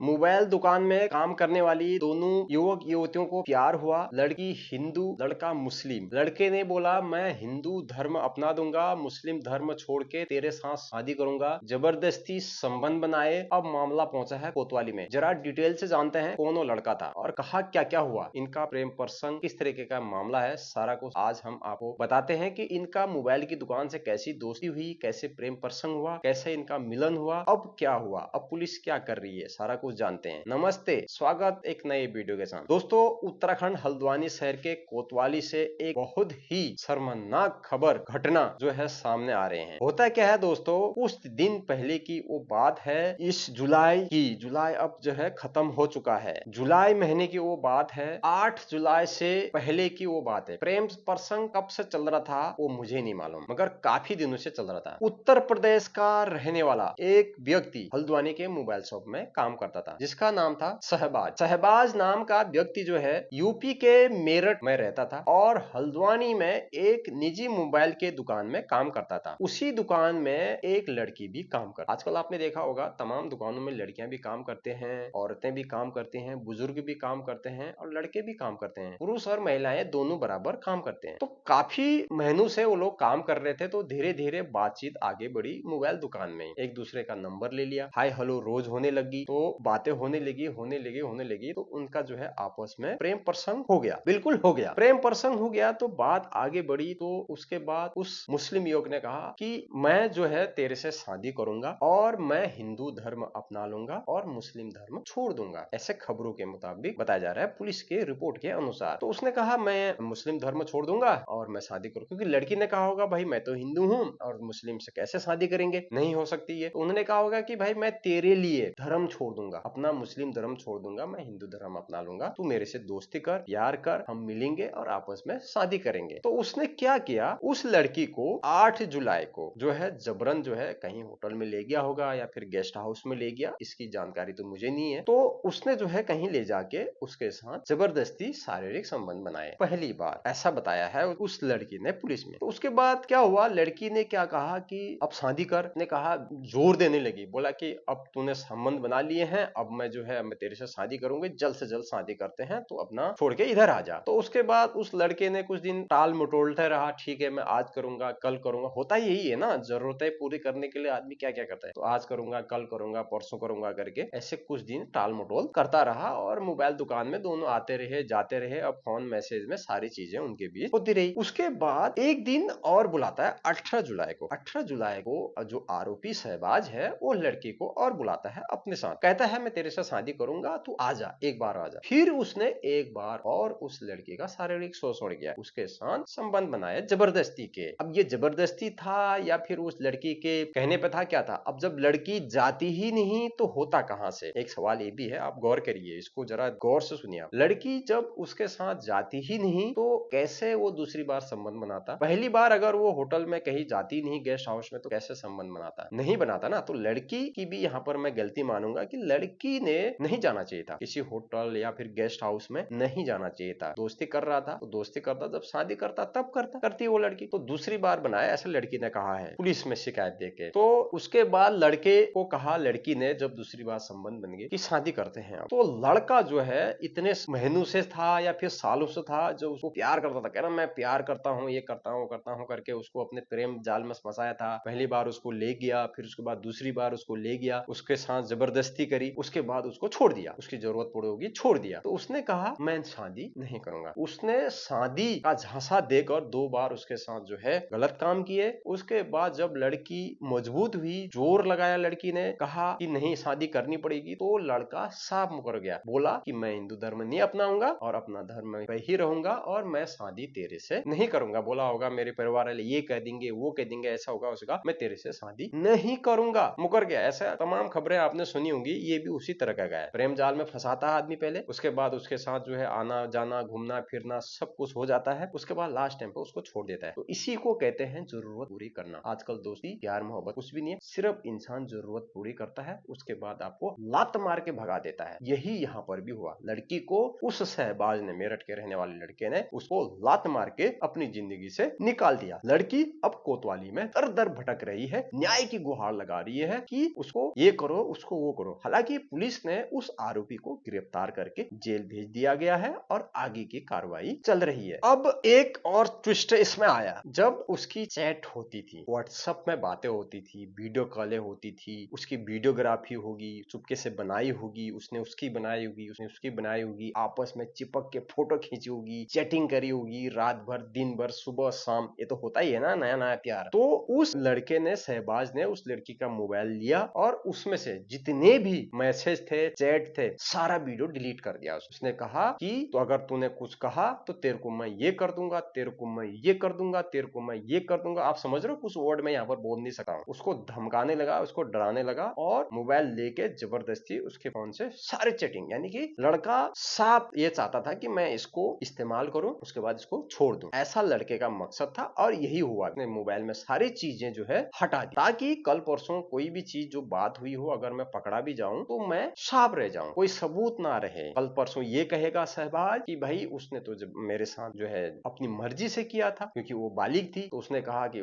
Mobile दुकान में काम करने वाली दोनों युवक युवतियों को प्यार हुआ। लड़की हिंदू, लड़का मुस्लिम। लड़के ने बोला मैं हिंदू धर्म अपना दूंगा, मुस्लिम धर्म छोड़ के तेरे साथ शादी करूंगा। जबरदस्ती संबंध बनाए। अब मामला पहुंचा है कोतवाली में। जरा डिटेल से जानते हैं कौन वो लड़का था और कहा क्या क्या हुआ, इनका प्रेम प्रसंग किस तरीके का मामला है। सारा कुछ आज हम आपको बताते हैं कि इनका मोबाइल की दुकान से कैसी दोस्ती हुई, कैसे प्रेम प्रसंग हुआ, कैसे इनका मिलन हुआ, अब क्या हुआ, अब पुलिस क्या कर रही है, सारा कुछ जानते हैं। नमस्ते, स्वागत एक नए वीडियो के साथ। दोस्तों, उत्तराखंड हल्द्वानी शहर के कोतवाली से एक बहुत ही शर्मनाक खबर घटना जो है सामने आ रहे हैं। होता क्या है दोस्तों, कुछ दिन पहले की वो बात है। इस जुलाई अब जो है खत्म हो चुका है। जुलाई महीने की वो बात है। 8 जुलाई से पहले की वो बात है। प्रेम प्रसंग कब से चल रहा था वो मुझे नहीं मालूम, मगर काफी दिनों से चल रहा था। उत्तर प्रदेश का रहने वाला एक व्यक्ति हल्द्वानी के मोबाइल शॉप में काम करता था, जिसका नाम था शहबाज। शहबाज नाम का व्यक्ति जो है यूपी के मेरठ में रहता था और हल्द्वानी में एक निजी मोबाइल के दुकान में काम करता था। उसी दुकान में एक लड़की भी काम करती। आजकल आपने देखा होगा तमाम दुकानों में लड़कियां भी काम करते हैं, औरतें भी काम करती हैं, बुजुर्ग भी काम करते हैं और लड़के भी काम करते हैं। पुरुष और महिलाएं दोनों बराबर काम करते हैं। तो काफी महीनों से वो लोग काम कर रहे थे। तो धीरे धीरे बातचीत आगे बढ़ी। मोबाइल दुकान में एक दूसरे का नंबर ले लिया, हाय हेलो रोज होने लगी। तो बातें होने लगी तो उनका जो है आपस में प्रेम प्रसंग हो गया। बिल्कुल हो गया, प्रेम प्रसंग हो गया। तो बात आगे बढ़ी। तो उसके बाद उस मुस्लिम युवक ने कहा कि मैं जो है तेरे से शादी करूंगा और मैं हिंदू धर्म अपना लूंगा और मुस्लिम धर्म छोड़ दूंगा। ऐसे खबरों के मुताबिक बताया जा रहा है, पुलिस के रिपोर्ट के अनुसार। तो उसने कहा मैं मुस्लिम धर्म छोड़ दूंगा और मैं शादी करूँ, क्योंकि लड़की ने कहा होगा भाई मैं तो हिंदू हूँ और मुस्लिम से कैसे शादी करेंगे, नहीं हो सकती है। तो उन्होंने कहा होगा कि भाई मैं तेरे लिए धर्म छोड़ दूंगा, अपना मुस्लिम धर्म छोड़ दूंगा, मैं हिंदू धर्म अपना लूंगा, तू मेरे से दोस्ती कर, प्यार कर, हम मिलेंगे और आपस में शादी करेंगे। तो उसने क्या किया, उस लड़की को 8 जुलाई को जो है जबरन जो है कहीं होटल में ले गया होगा या फिर गेस्ट हाउस में ले गया, इसकी जानकारी तो मुझे नहीं है। तो उसने जो है कहीं ले जाके उसके साथ जबरदस्ती शारीरिक संबंध बनाए। पहली बार ऐसा बताया है उस लड़की ने पुलिस में। तो उसके बाद क्या हुआ, लड़की ने क्या कहा कि अब शादी कर। ने कहा, जोर देने लगी, बोला कि अब तूने संबंध बना लिए हैं, अब मैं जो है मैं तेरे से शादी करूंगी, जल्द से जल्द शादी करते हैं, तो अपना छोड़ के इधर आ जा। तो उसके बाद उस लड़के ने कुछ दिन टाल मटोलते रहा, ठीक है मैं आज करूंगा कल करूंगा। होता यही है ना, जरूरतें पूरी करने के लिए आदमी क्या क्या करता है, तो आज करूंगा कल करूंगा परसों करूंगा करके ऐसे कुछ दिन टाल मटोल करता रहा। और मोबाइल दुकान में दोनों आते रहे जाते रहे। अब फोन मैसेज में सारी चीजें उनके बीच होती रही। उसके बाद एक दिन और बुलाता है 18 जुलाई को। 18 जुलाई को जो आरोपी शहबाज है वो लड़की को और बुलाता है अपने साथ, कहता है मैं तेरे साथ शादी करूंगा, तू आजा, एक बार आजा। फिर उसने एक बार और उस लड़की का शारीरिक शोषण किया, उसके साथ संबंध बनाया जबरदस्ती के। अब ये जबरदस्ती था या फिर उस लड़की के कहने पे था, क्या था। अब जब लड़की जाती ही नहीं तो होता कहां से, एक सवाल ये भी है, आप गौर करिए, इसको जरा गौर से सुनिए। लड़की जब उसके साथ जाती ही नहीं तो कैसे वो दूसरी बार संबंध बनाता। पहली बार अगर वो होटल में कहीं जाती नहीं गेस्ट हाउस में तो कैसे संबंध बनाता, नहीं बनाता ना। तो लड़की की भी यहाँ पर मैं गलती मानूंगा कि लड़की ने नहीं जाना चाहिए था किसी होटल या फिर गेस्ट हाउस में, नहीं जाना चाहिए था। दोस्ती कर रहा था तो दोस्ती करता, जब शादी करता तब करती वो लड़की। तो दूसरी बार बनाया ऐसे लड़की ने कहा है पुलिस में शिकायत देके। तो उसके बाद लड़के को कहा, लड़की ने जब दूसरी बार संबंध बन गए कि शादी करते हैं। तो लड़का जो है इतने महीनों से था या फिर सालों से था जो उसको प्यार करता था, कह रहा मैं प्यार करता हूँ, ये करता हूँ करके उसको अपने प्रेम जाल में फंसाया था। पहली बार उसको ले गया, फिर उसके बाद दूसरी बार उसको ले गया, उसके साथ जबरदस्ती करी, उसके बाद उसको छोड़ दिया, उसकी जरूरत पड़ेगी छोड़ दिया। तो उसने कहा मैं शादी नहीं करूंगा। उसने शादी का झांसा देकर 2 बार उसके साथ जो है गलत काम किए। उसके बाद जब लड़की मजबूत हुई, जोर लगाया, लड़की ने कहा कि नहीं शादी करनी पड़ेगी, तो लड़का साफ मुकर गया, बोला कि मैं हिंदू धर्म नहीं अपनाऊंगा और अपना धर्म पे ही रहूंगा और मैं शादी तेरे से नहीं करूंगा। बोला होगा मेरे परिवार वाले ये कह देंगे वो कह देंगे, ऐसा होगा उसका, मैं तेरे से शादी नहीं करूंगा, मुकर गया। ऐसा तमाम खबरें आपने सुनी होंगी, ये भी उसी तरह का गया। प्रेम जाल में फंसाता है आदमी पहले, उसके बाद उसके साथ जो है आना जाना घूमना फिरना सब कुछ हो जाता है, उसके बाद लास्ट टाइम पे उसको छोड़ देता है। तो इसी को कहते हैं जरूरत पूरी करना। आजकल दोस्ती प्यार मोहब्बत कुछ भी नहीं है, सिर्फ इंसान जरूरत पूरी करता है, उसके बाद आपको लात मार के भगा देता है। यही यहाँ पर भी हुआ। लड़की को उस शहबाज ने, मेरठ के रहने वाले लड़के ने उसको लात मार के अपनी जिंदगी से निकाल दिया। लड़की अब कोतवाली में दर दर भटक रही है, न्याय की गुहार लगा रही है कि उसको ये करो उसको वो करो। हालांकि हालांकि पुलिस ने उस आरोपी को गिरफ्तार करके जेल भेज दिया गया है और आगे की कार्रवाई चल रही है। अब एक और ट्विस्ट इसमें आया, जब उसकी चैट होती थी, व्हाट्सएप में बातें होती थी, वीडियो कॉलें होती थी, उसकी वीडियोग्राफी होगी, चुपके से बनाई होगी, उसने उसकी बनाई होगी, उसने उसकी बनाई होगी, आपस में चिपक के फोटो खींची होगी, चैटिंग करी होगी रात भर दिन भर सुबह शाम, ये तो होता ही है ना नया नया प्यार। तो उस लड़के ने, शहबाज ने उस लड़की का मोबाइल लिया और उसमें से जितने भी मैसेज थे, चैट थे, सारा वीडियो डिलीट कर दिया। उसने कहा कि तो अगर तूने कुछ कहा तो तेरे को मैं ये कर दूंगा, तेरे को मैं ये कर दूंगा, तेरे को मैं ये कर दूंगा। आप समझ रहे हो, कुछ वर्ड में यहाँ पर बोल नहीं सकता हूँ। उसको धमकाने लगा, उसको डराने लगा और मोबाइल लेके जबरदस्ती उसके फोन से सारे चैटिंग, यानी कि लड़का साफ ये चाहता था कि मैं इसको इस्तेमाल करूं, उसके बाद इसको छोड़ दूं। ऐसा लड़के का मकसद था और यही हुआ। अपने मोबाइल में सारी चीजें जो है हटा दी, ताकि कल परसों कोई भी चीज जो बात हुई हो, अगर मैं पकड़ा भी जाऊं तो मैं साफ रह जाऊं, कोई सबूत ना रहे। कल परसों ये कहेगा शहबाज कि भाई उसने तो जब मेरे साथ जो है अपनी मर्जी से किया था, क्योंकि वो बालिग थी, तो उसने कहा कि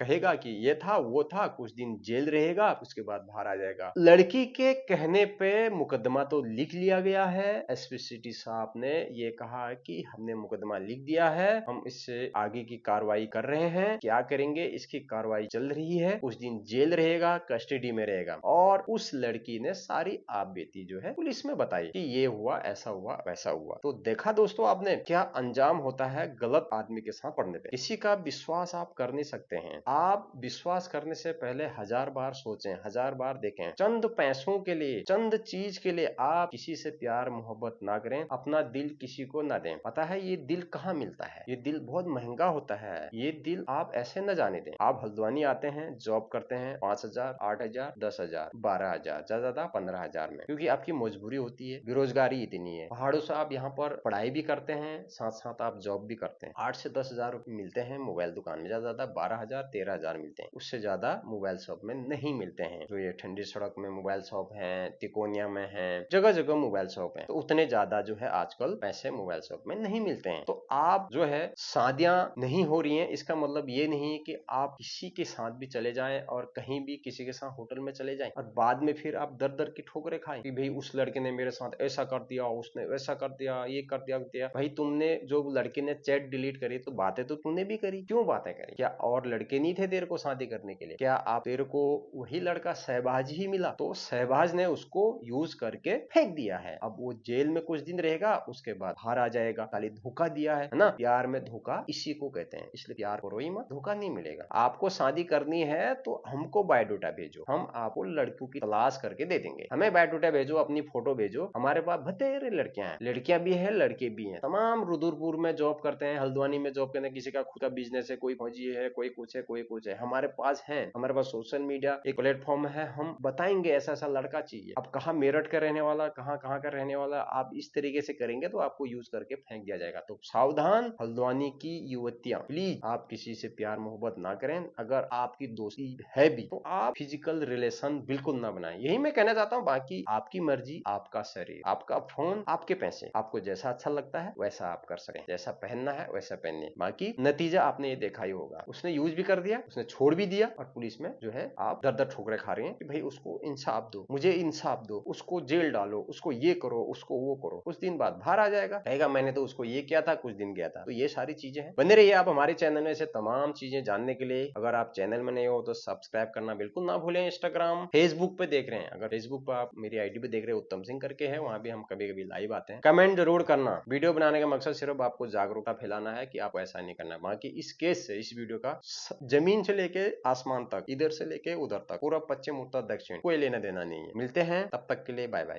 कहेगा कि ये था वो था, कुछ दिन जेल रहेगा, उसके बाद बाहर आ जाएगा। लड़की के कहने पे मुकदमा तो लिख लिया गया है। एसपी सिटी साहब ने ये कहा कि हमने मुकदमा लिख दिया है, हम इससे आगे की कार्रवाई कर रहे हैं। क्या करेंगे, इसकी कार्रवाई चल रही है। कुछ दिन जेल रहेगा, कस्टडी में रहेगा। और उस लड़की ने सारी आप बीती जो है पुलिस में बताई कि ये हुआ, ऐसा हुआ, वैसा हुआ। तो देखा दोस्तों आपने क्या अंजाम होता है गलत आदमी के साथ पड़ने पे। किसी का विश्वास आप कर नहीं सकते हैं। आप विश्वास करने से पहले 1000 बार सोचें, 1000 बार देखें। चंद पैसों के लिए, चंद चीज के लिए आप किसी से प्यार मोहब्बत ना करें, अपना दिल किसी को ना दें। पता है ये दिल कहाँ मिलता है? ये दिल बहुत महंगा होता है। ये दिल आप ऐसे न जाने दें। आप हल्द्वानी आते हैं, जॉब करते हैं, 5000, 8000, 10,000, 12,000, ज्यादा 15,000 में, क्योंकि आपकी मजबूरी होती है, बेरोजगारी इतनी है। पहाड़ों से आप यहाँ पर पढ़ाई भी करते हैं, साथ साथ आप जॉब भी करते हैं। 8 से 10,000 रुपए मिलते हैं मोबाइल दुकान में, ज्यादा 12,000, 13,000 मिलते हैं। उससे ज्यादा मोबाइल शॉप में नहीं मिलते हैं। जो ये ठंडी सड़क में मोबाइल शॉप है, तिकोनिया में है, जगह जगह मोबाइल शॉप है, तो उतने ज्यादा जो है आजकल पैसे मोबाइल शॉप में नहीं मिलते हैं। तो आप जो है, शादियां नहीं हो रही हैं, इसका मतलब ये नहीं कि आप किसी के साथ भी चले जाएं और कहीं भी किसी के साथ होटल में चले जाएं और बाद में फिर आप दर दर की ठोकरें खाएं कि भाई उस लड़के ने मेरे साथ ऐसा कर दिया, उसने वैसा कर दिया, ये कर दिया। भाई तुमने, जो लड़के ने चैट डिलीट करी, तो बातें तो तूने भी करी, क्यों बातें करी? क्या और लड़के नहीं थे तेरे को शादी करने के लिए? क्या आप, तेरे को वही लड़का शहबाज ही मिला, तो शहबाज ने उसको यूज करके फेंक दिया है। अब वो जेल में कुछ दिन रहेगा, उसके बाद बाहर आ जाएगा। खाली धोखा दिया है ना। प्यार में धोखा इसी को कहते हैं, इसलिए प्यार करो ही मत, धोखा नहीं मिलेगा। आपको शादी करनी है तो हमको बायोडाटा भेजो, हम आपको लड़कियों की तलाश करके दे देंगे। हमें बायोडाटा भेजो, अपनी फोटो भेजो। हमारे पास बतेरे लड़कियां हैं, लड़कियां भी हैं, लड़के भी हैं। तमाम रुद्रपुर में जॉब करते हैं, हल्द्वानी में जॉब करते हैं, किसी का खुद का बिजनेस है, कोई फौजी है, कोई कुछ है, कोई कुछ है। हमारे पास है, हमारे पास सोशल मीडिया एक प्लेटफॉर्म है, हम बताएंगे ऐसा ऐसा लड़का चाहिए। अब कहाँ मेरठ का रहने वाला, कहाँ कहाँ का रहने वाला, आप इस तरीके से करेंगे तो आपको यूज करके फेंक दिया जाएगा। तो सावधान हल्द्वानी की युवतियां, प्लीज आप किसी से प्यार मोहब्बत ना करें। अगर आपकी दोस्ती है भी तो आप फिजिकल रिलेशन बिल्कुल ना बनाएं, यही मैं कहना चाहता हूँ। बाकी आपकी मर्जी, आपका शरीर, आपका फोन, आपके पैसे, आपको जैसा अच्छा लगता है वैसा आप कर सकें, जैसा पहनना है वैसा पहनिए। बाकी नतीजा आपने ये देखा ही होगा, उसने यूज भी कर दिया, उसने छोड़ भी दिया और पुलिस में जो है आप दर दर ठोकरे खा रहे हैं कि भाई उसको इंसाफ दो, मुझे इंसाफ दो, उसको जेल डालो, उसको ये करो, उसको वो करो। कुछ दिन बाद बाहर आ जाएगा, कहेगा मैंने तो उसको ये किया था, कुछ दिन गया था। तो ये सारी चीजें हैं। बने रहिए आप हमारे चैनल में ऐसे तमाम चीजें जानने के लिए। अगर आप चैनल में नए हो तो सब्सक्राइब करना बिल्कुल ना भूलें। इंस्टाग्राम, फेसबुक पे देख रहे हैं, अगर फेसबुक पे आप मेरी आईडी पे देख रहे हैं, उत्तम सिंह करके है, वहां भी हम कभी कभी लाइव आते हैं। कमेंट जरूर करना। वीडियो बनाने का मकसद सिर्फ आपको जागरूकता फैलाना है कि आप ऐसा नहीं करना। बाकी इस केस से, इस वीडियो का जमीन से लेके आसमान तक, इधर से लेके उधर तक, पूरा पश्चिम उत्तर दक्षिण, कोई लेना देना नहीं है। मिलते हैं, तब तक के लिए बाय बाय।